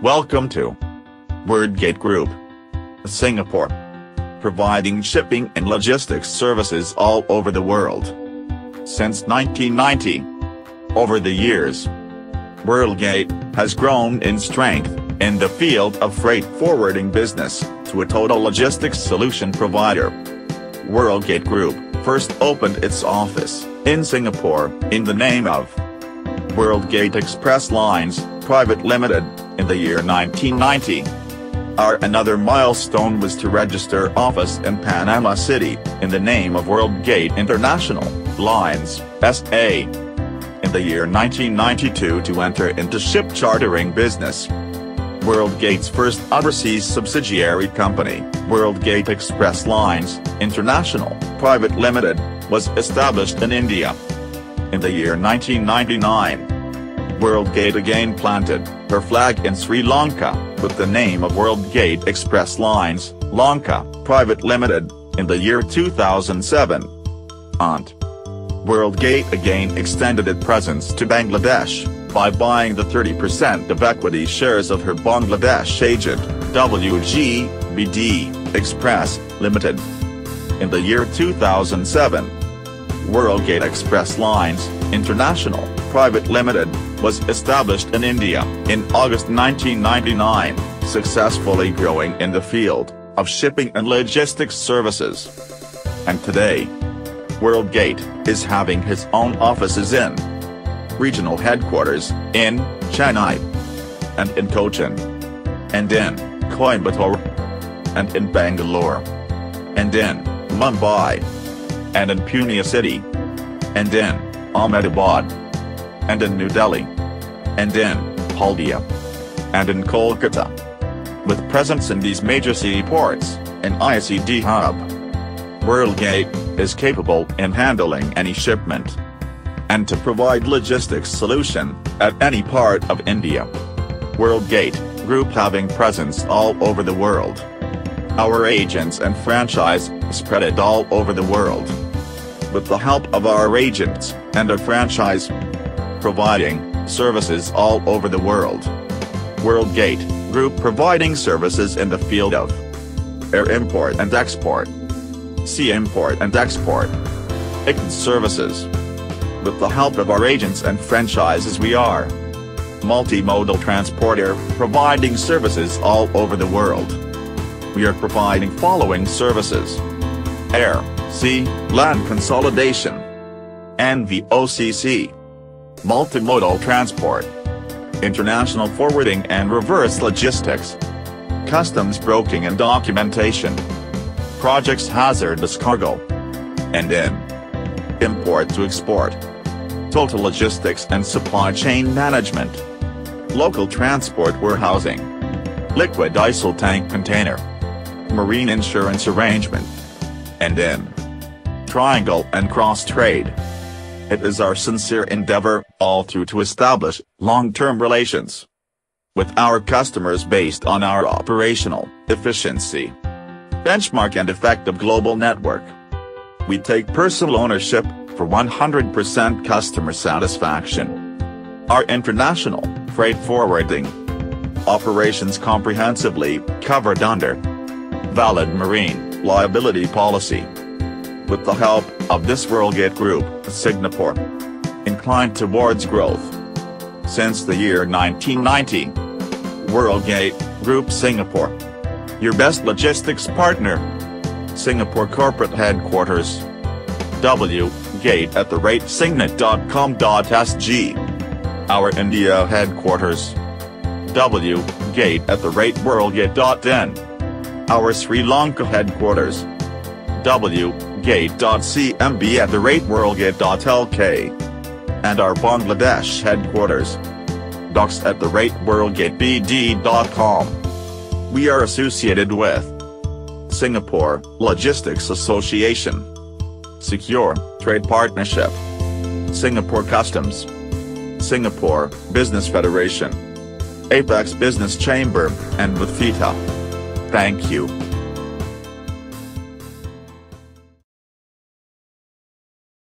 Welcome to BD-ZED Group, Singapore, providing shipping and logistics services all over the world. Since 1990, over the years, BD-ZED has grown in strength in the field of freight forwarding business to a total logistics solution provider. BD-ZED Group first opened its office in Singapore in the name of BD-ZED Express Lines Private Limited in the year 1990. Another milestone was to register office in Panama City in the name of BD-ZED International Lines S.A. in the year 1992 to enter into ship chartering business. BD-ZED's first overseas subsidiary company, BD-ZED Express Lines International Private Limited, was established in India. In the year 1999, BD-ZED again planted her flag in Sri Lanka with the name of BD-ZED Express Lines Lanka Private Limited in the year 2007. BD-ZED again extended its presence to Bangladesh by buying the 30% of equity shares of her Bangladesh agent, BD Express Limited. In the year 2007, BD-ZED Express Lines International Private Limited was established in India in August 1999, successfully growing in the field of shipping and logistics services. And today, BD-ZED is having its own offices in regional headquarters in Chennai, and in Cochin, and in Coimbatore, and in Bangalore, and in Mumbai, and in Pune City, and in Ahmedabad, and in New Delhi, and in Haldia, and in Kolkata. With presence in these major seaports, an ICD hub, BD-ZED is capable in handling any shipment and to provide logistics solution at any part of India. BD-ZED Group having presence all over the world. Our agents and franchise spread it all over the world. With the help of our agents and our franchise, providing services all over the world. BD-ZED Group providing services in the field of air import and export, sea import and export, ICT services. With the help of our agents and franchises, we are multimodal transporter providing services all over the world. We are providing following services: air, sea, land consolidation, NVOCC, multimodal transport, international forwarding and reverse logistics, customs broking and documentation, projects hazardous cargo, and import to export, total logistics and supply chain management, local transport warehousing, liquid diesel tank container, marine insurance arrangement, and triangle and cross trade. It is our sincere endeavor all through to establish long-term relations with our customers based on our operational efficiency, benchmark and effective global network. We take personal ownership for 100% customer satisfaction. Our international freight forwarding operations comprehensively covered under valid marine liability policy. With the help of this BD-ZED Group, Singapore inclined towards growth. Since the year 1990, BD-ZED Group Singapore, your best logistics partner. Singapore Corporate Headquarters, bdzed@signet.com.sg. Our India Headquarters, bdzed@bdzed.in. Our Sri Lanka Headquarters, bdzed.cmb@bdzed.lk. And our Bangladesh Headquarters, docs@bdzed.com. We are associated with Singapore Logistics Association, Secure Trade Partnership, Singapore Customs, Singapore Business Federation, Apex Business Chamber, and with FITA. Thank you.